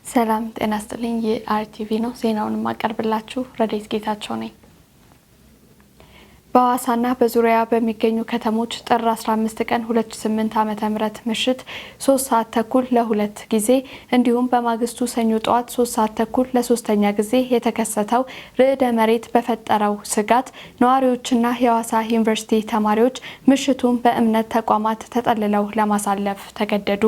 ሰላም ጤና ይስጥልኝ። የአርቲቪ ነው። ዜናውን ማቀርብላችሁ ረዴት ጌታቸው ነኝ። በሐዋሳና በዙሪያ በሚገኙ ከተሞች ጥር 15 ቀን 2008 ዓ.ም ምሽት 3 ሰዓት ተኩል ለሁለት ጊዜ እንዲሁም በማግስቱ ሰኞ ጠዋት 3 ሰዓት ተኩል ለሶስተኛ ጊዜ የተከሰተው ርዕደ መሬት በፈጠረው ስጋት ነዋሪዎችና የሐዋሳ ዩኒቨርሲቲ ተማሪዎች ምሽቱን በእምነት ተቋማት ተጠልለው ለማሳለፍ ተገደዱ።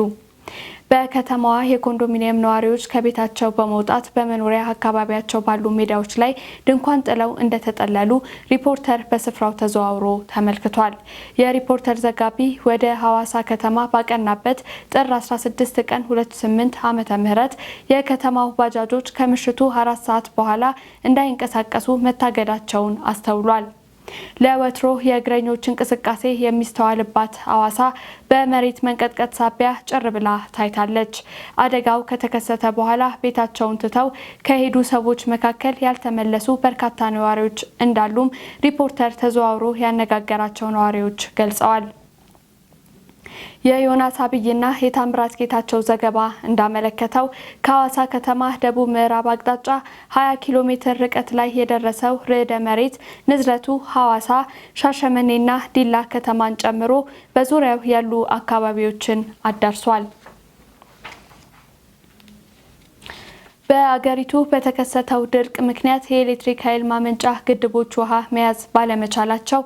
በከተማዋ የኮንዶሚኒየም ነዋሪዎች ከቤታቸው በመውጣት በመኖሪያ አካባቢያቸው ባሉ ሜዳዎች ላይ ድንኳን ጥለው እንደተጠለሉ ሪፖርተር በስፍራው ተዘዋውሮ ተመልክቷል። የሪፖርተር ዘጋቢ ወደ ሐዋሳ ከተማ ባቀናበት ጥር 16 ቀን 2008 ዓ.ም የከተማው ባጃጆች ከምሽቱ 4 ሰዓት በኋላ እንዳይንቀሳቀሱ መታገዳቸውን አስተውሏል። ለወትሮ የእግረኞች እንቅስቃሴ የሚስተዋልባት ሐዋሳ በመሬት መንቀጥቀጥ ሳቢያ ጭር ብላ ታይታለች። አደጋው ከተከሰተ በኋላ ቤታቸውን ትተው ከሄዱ ሰዎች መካከል ያልተመለሱ በርካታ ነዋሪዎች እንዳሉም ሪፖርተር ተዘዋውሮ ያነጋገራቸው ነዋሪዎች ገልጸዋል። የዮናስ አብይና የታምራት ጌታቸው ዘገባ እንዳመለከተው ከሐዋሳ ከተማ ደቡብ ምዕራብ አቅጣጫ 20 ኪሎ ሜትር ርቀት ላይ የደረሰው ርዕደ መሬት ንዝረቱ ሐዋሳ፣ ሻሸመኔና ዲላ ከተማን ጨምሮ በዙሪያው ያሉ አካባቢዎችን አዳርሷል። በአገሪቱ በተከሰተው ድርቅ ምክንያት የኤሌክትሪክ ኃይል ማመንጫ ግድቦች ውሃ መያዝ ባለመቻላቸው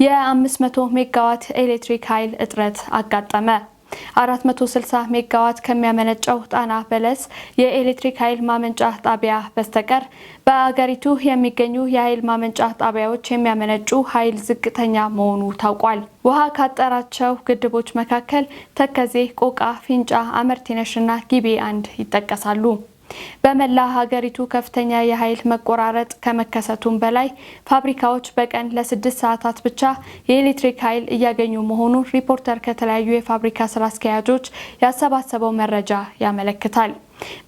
የ500 ሜጋዋት ኤሌክትሪክ ኃይል እጥረት አጋጠመ። 460 ሜጋዋት ከሚያመነጨው ጣና በለስ የኤሌክትሪክ ኃይል ማመንጫ ጣቢያ በስተቀር በአገሪቱ የሚገኙ የኃይል ማመንጫ ጣቢያዎች የሚያመነጩ ኃይል ዝቅተኛ መሆኑ ታውቋል። ውሃ ካጠራቸው ግድቦች መካከል ተከዜ፣ ቆቃ፣ ፊንጫ፣ አመርቲነሽና ጊቤ 1 ይጠቀሳሉ። በመላ ሀገሪቱ ከፍተኛ የኃይል መቆራረጥ ከመከሰቱም በላይ ፋብሪካዎች በቀን ለ6 ሰዓታት ብቻ የኤሌክትሪክ ኃይል እያገኙ መሆኑን ሪፖርተር ከተለያዩ የፋብሪካ ስራ አስኪያጆች ያሰባሰበው መረጃ ያመለክታል።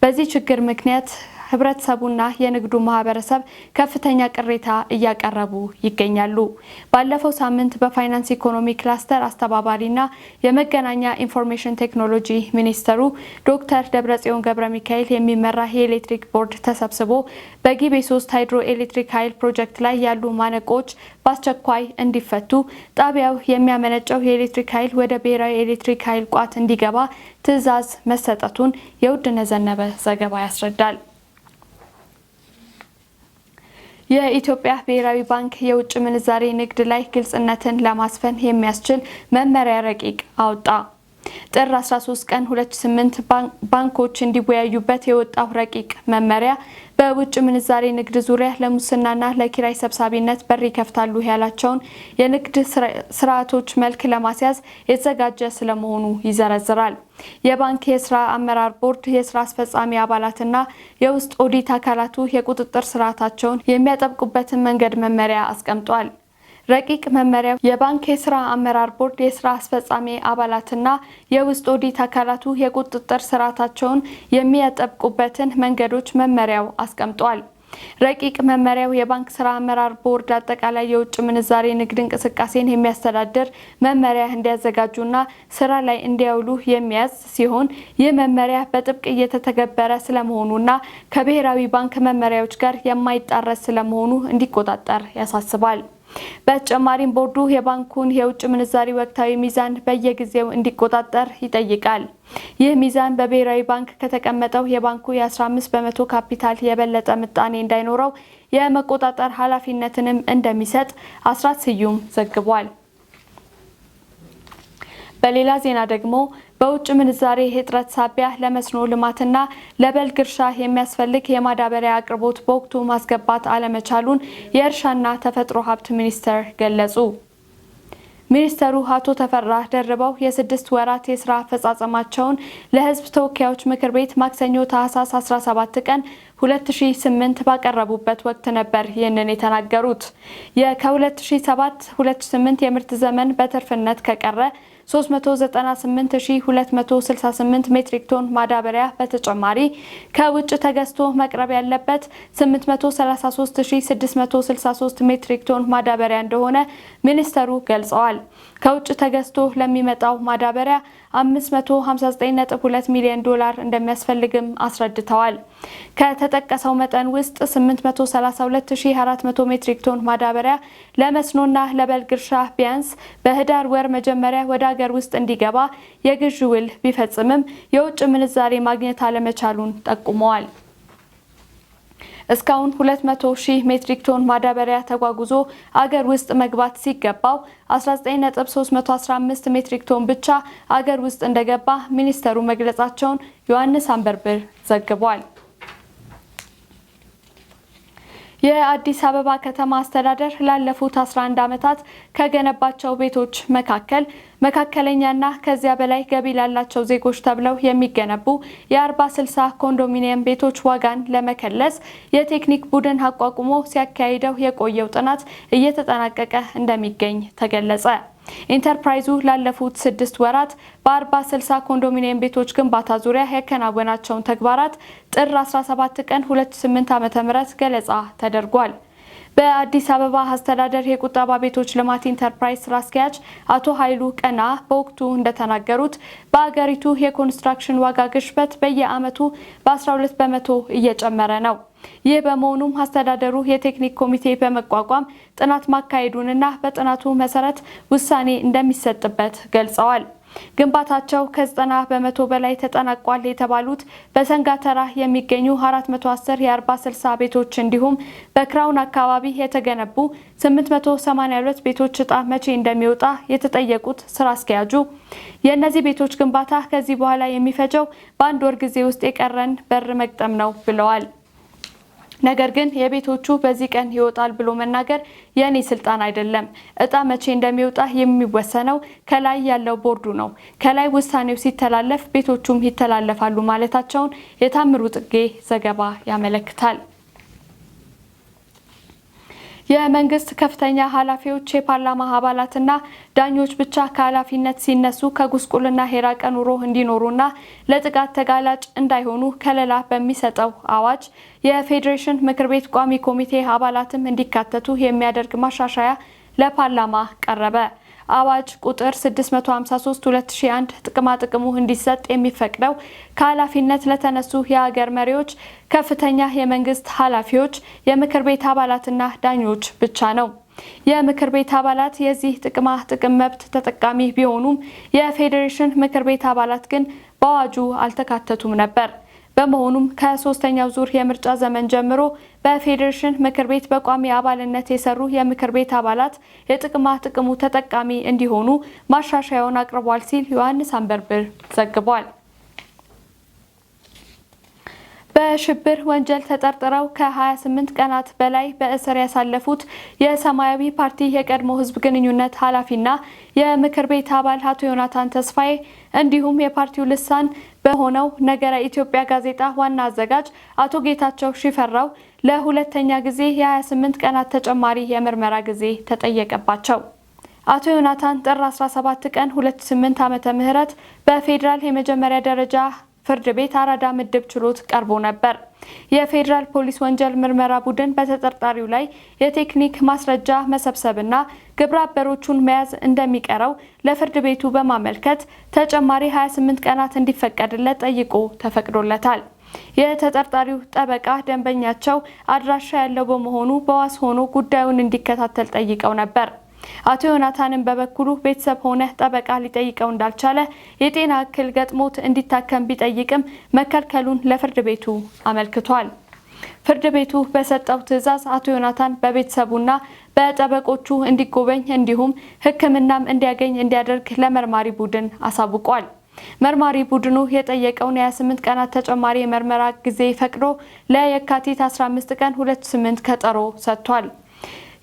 በዚህ ችግር ምክንያት ህብረተሰቡና የንግዱ ማህበረሰብ ከፍተኛ ቅሬታ እያቀረቡ ይገኛሉ። ባለፈው ሳምንት በፋይናንስ ኢኮኖሚ ክላስተር አስተባባሪና የመገናኛ ኢንፎርሜሽን ቴክኖሎጂ ሚኒስተሩ ዶክተር ደብረጽዮን ገብረ ሚካኤል የሚመራ የኤሌክትሪክ ቦርድ ተሰብስቦ በጊቤ 3 ሃይድሮ ኤሌክትሪክ ኃይል ፕሮጀክት ላይ ያሉ ማነቆች በአስቸኳይ እንዲፈቱ፣ ጣቢያው የሚያመነጨው የኤሌክትሪክ ኃይል ወደ ብሔራዊ ኤሌክትሪክ ኃይል ቋት እንዲገባ ትዕዛዝ መሰጠቱን የውድነህ ዘነበ ዘገባ ያስረዳል። የኢትዮጵያ ብሔራዊ ባንክ የውጭ ምንዛሬ ንግድ ላይ ግልጽነትን ለማስፈን የሚያስችል መመሪያ ረቂቅ አወጣ። ጥር 13 ቀን 2008 ባንኮች እንዲወያዩበት የወጣው ረቂቅ መመሪያ በውጭ ምንዛሬ ንግድ ዙሪያ ለሙስናና ለኪራይ ሰብሳቢነት በር ይከፍታሉ ያላቸውን የንግድ ስርዓቶች መልክ ለማስያዝ የተዘጋጀ ስለመሆኑ ይዘረዝራል። የባንክ የስራ አመራር ቦርድ የስራ አስፈጻሚ አባላትና የውስጥ ኦዲት አካላቱ የቁጥጥር ስርዓታቸውን የሚያጠብቁበትን መንገድ መመሪያ አስቀምጧል። ረቂቅ መመሪያው የባንክ የስራ አመራር ቦርድ የስራ አስፈጻሚ አባላትና የውስጥ ኦዲት አካላቱ የቁጥጥር ስርዓታቸውን የሚያጠብቁበትን መንገዶች መመሪያው አስቀምጧል። ረቂቅ መመሪያው የባንክ ስራ አመራር ቦርድ አጠቃላይ የውጭ ምንዛሬ ንግድ እንቅስቃሴን የሚያስተዳድር መመሪያ እንዲያዘጋጁና ስራ ላይ እንዲያውሉ የሚያዝ ሲሆን ይህ መመሪያ በጥብቅ እየተተገበረ ስለመሆኑና ከብሔራዊ ባንክ መመሪያዎች ጋር የማይጣረስ ስለመሆኑ እንዲቆጣጠር ያሳስባል። በተጨማሪም ቦርዱ የባንኩን የውጭ ምንዛሪ ወቅታዊ ሚዛን በየጊዜው እንዲቆጣጠር ይጠይቃል። ይህ ሚዛን በብሔራዊ ባንክ ከተቀመጠው የባንኩ የ15 በመቶ ካፒታል የበለጠ ምጣኔ እንዳይኖረው የመቆጣጠር ኃላፊነትንም እንደሚሰጥ አስራት ስዩም ዘግቧል። በሌላ ዜና ደግሞ በውጭ ምንዛሬ እጥረት ሳቢያ ለመስኖ ልማትና ለበልግ እርሻ የሚያስፈልግ የማዳበሪያ አቅርቦት በወቅቱ ማስገባት አለመቻሉን የእርሻና ተፈጥሮ ሀብት ሚኒስቴር ገለጹ። ሚኒስተሩ አቶ ተፈራ ደርበው የ6 ወራት የስራ አፈጻጸማቸውን ለሕዝብ ተወካዮች ምክር ቤት ማክሰኞ ታህሳስ 17 ቀን 2008 ባቀረቡበት ወቅት ነበር ይህንን የተናገሩት። ከ2007-2008 የምርት ዘመን በትርፍነት ከቀረ 398268 ሜትሪክ ቶን ማዳበሪያ በተጨማሪ ከውጭ ተገዝቶ መቅረብ ያለበት 833663 ሜትሪክ ቶን ማዳበሪያ እንደሆነ ሚኒስተሩ ገልጸዋል። ከውጭ ተገዝቶ ለሚመጣው ማዳበሪያ $559.2 ሚሊዮን እንደሚያስፈልግም አስረድተዋል። ከተጠቀሰው መጠን ውስጥ 832400 ሜትሪክ ቶን ማዳበሪያ ለመስኖና ለበልግ እርሻ ቢያንስ በህዳር ወር መጀመሪያ ወደ ሀገር ውስጥ እንዲገባ የግዥ ውል ቢፈጽምም የውጭ ምንዛሬ ማግኘት አለመቻሉን ጠቁመዋል። እስካሁን 200,000 ሜትሪክ ቶን ማዳበሪያ ተጓጉዞ አገር ውስጥ መግባት ሲገባው 19.315 ሜትሪክ ቶን ብቻ አገር ውስጥ እንደገባ ሚኒስተሩ መግለጻቸውን ዮሐንስ አንበርብር ዘግቧል። የአዲስ አበባ ከተማ አስተዳደር ላለፉት 11 ዓመታት ከገነባቸው ቤቶች መካከል መካከለኛና ከዚያ በላይ ገቢ ላላቸው ዜጎች ተብለው የሚገነቡ የ40/60 ኮንዶሚኒየም ቤቶች ዋጋን ለመከለስ የቴክኒክ ቡድን አቋቁሞ ሲያካሂደው የቆየው ጥናት እየተጠናቀቀ እንደሚገኝ ተገለጸ። ኢንተርፕራይዙ ላለፉት 6 ወራት በ40/60 ኮንዶሚኒየም ቤቶች ግንባታ ዙሪያ ያከናወናቸውን ተግባራት ጥር 17 ቀን 2008 ዓ.ም ገለጻ ተደርጓል። በአዲስ አበባ አስተዳደር የቁጠባ ቤቶች ልማት ኢንተርፕራይዝ ስራ አስኪያጅ አቶ ኃይሉ ቀና በወቅቱ እንደተናገሩት በአገሪቱ የኮንስትራክሽን ዋጋ ግሽበት በየዓመቱ በ12 በመቶ እየጨመረ ነው። ይህ በመሆኑም አስተዳደሩ የቴክኒክ ኮሚቴ በመቋቋም ጥናት ማካሄዱንና በጥናቱ መሰረት ውሳኔ እንደሚሰጥበት ገልጸዋል። ግንባታቸው ከ90 በመቶ በላይ ተጠናቋል የተባሉት በሰንጋተራ የሚገኙ 410 የ40/60 ቤቶች እንዲሁም በክራውን አካባቢ የተገነቡ 882 ቤቶች ዕጣ መቼ እንደሚወጣ የተጠየቁት ስራ አስኪያጁ የእነዚህ ቤቶች ግንባታ ከዚህ በኋላ የሚፈጀው በአንድ ወር ጊዜ ውስጥ የቀረን በር መግጠም ነው ብለዋል። ነገር ግን የቤቶቹ በዚህ ቀን ይወጣል ብሎ መናገር የኔ ስልጣን አይደለም። ዕጣ መቼ እንደሚወጣ የሚወሰነው ከላይ ያለው ቦርዱ ነው። ከላይ ውሳኔው ሲተላለፍ ቤቶቹም ይተላለፋሉ ማለታቸውን የታምሩ ጽጌ ዘገባ ያመለክታል። የመንግስት ከፍተኛ ኃላፊዎች የፓርላማ አባላትና ዳኞች ብቻ ከኃላፊነት ሲነሱ ከጉስቁልና የራቀ ኑሮ እንዲኖሩና ለጥቃት ተጋላጭ እንዳይሆኑ ከለላ በሚሰጠው አዋጅ የፌዴሬሽን ምክር ቤት ቋሚ ኮሚቴ አባላትም እንዲካተቱ የሚያደርግ ማሻሻያ ለፓርላማ ቀረበ። አዋጅ ቁጥር 653/2001 ጥቅማ ጥቅሙ እንዲሰጥ የሚፈቅደው ከኃላፊነት ለተነሱ የሀገር መሪዎች፣ ከፍተኛ የመንግስት ኃላፊዎች፣ የምክር ቤት አባላትና ዳኞች ብቻ ነው። የምክር ቤት አባላት የዚህ ጥቅማ ጥቅም መብት ተጠቃሚ ቢሆኑም የፌዴሬሽን ምክር ቤት አባላት ግን በአዋጁ አልተካተቱም ነበር። በመሆኑም ከ3ኛው ዙር የምርጫ ዘመን ጀምሮ በፌዴሬሽን ምክር ቤት በቋሚ አባልነት የሰሩ የምክር ቤት አባላት የጥቅማ ጥቅሙ ተጠቃሚ እንዲሆኑ ማሻሻያውን አቅርቧል ሲል ዮሐንስ አንበርብር ዘግቧል። በሽብር ወንጀል ተጠርጥረው ከ28 ቀናት በላይ በእስር ያሳለፉት የሰማያዊ ፓርቲ የቀድሞ ህዝብ ግንኙነት ኃላፊና የምክር ቤት አባል አቶ ዮናታን ተስፋዬ እንዲሁም የፓርቲው ልሳን በሆነው ነገረ ኢትዮጵያ ጋዜጣ ዋና አዘጋጅ አቶ ጌታቸው ሽፈራው ለሁለተኛ ጊዜ የ28 ቀናት ተጨማሪ የምርመራ ጊዜ ተጠየቀባቸው። አቶ ዮናታን ጥር 17 ቀን 2008 ዓመተ ምህረት በፌዴራል የመጀመሪያ ደረጃ ፍርድ ቤት አራዳ ምድብ ችሎት ቀርቦ ነበር። የፌዴራል ፖሊስ ወንጀል ምርመራ ቡድን በተጠርጣሪው ላይ የቴክኒክ ማስረጃ መሰብሰብና ግብረ አበሮቹን መያዝ እንደሚቀረው ለፍርድ ቤቱ በማመልከት ተጨማሪ 28 ቀናት እንዲፈቀድለት ጠይቆ ተፈቅዶለታል። የተጠርጣሪው ጠበቃ ደንበኛቸው አድራሻ ያለው በመሆኑ በዋስ ሆኖ ጉዳዩን እንዲከታተል ጠይቀው ነበር። አቶ ዮናታንን በበኩሉ ቤተሰብ ሆነ ጠበቃ ሊጠይቀው እንዳልቻለ የጤና እክል ገጥሞት እንዲታከም ቢጠይቅም መከልከሉን ለፍርድ ቤቱ አመልክቷል። ፍርድ ቤቱ በሰጠው ትዕዛዝ አቶ ዮናታን በቤተሰቡና በጠበቆቹ እንዲጎበኝ እንዲሁም ሕክምናም እንዲያገኝ እንዲያደርግ ለመርማሪ ቡድን አሳውቋል። መርማሪ ቡድኑ የጠየቀውን የ28 ቀናት ተጨማሪ የምርመራ ጊዜ ፈቅዶ ለየካቲት 15 ቀን 2008 ቀጠሮ ሰጥቷል።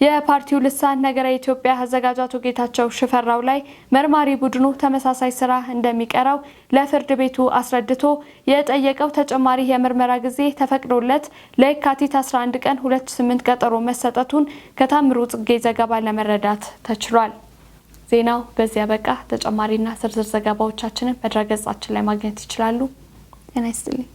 የፓርቲው ልሳን ነገረ ኢትዮጵያ አዘጋጅ አቶ ጌታቸው ሽፈራው ላይ መርማሪ ቡድኑ ተመሳሳይ ስራ እንደሚቀረው ለፍርድ ቤቱ አስረድቶ የጠየቀው ተጨማሪ የምርመራ ጊዜ ተፈቅዶለት ለየካቲት 11 ቀን 2008 ቀጠሮ መሰጠቱን ከታምሩ ጽጌ ዘገባ ለመረዳት ተችሏል። ዜናው በዚያ በቃ። ተጨማሪና ዝርዝር ዘገባዎቻችንን በድረገጻችን ላይ ማግኘት ይችላሉ። ጤና ይስጥልኝ።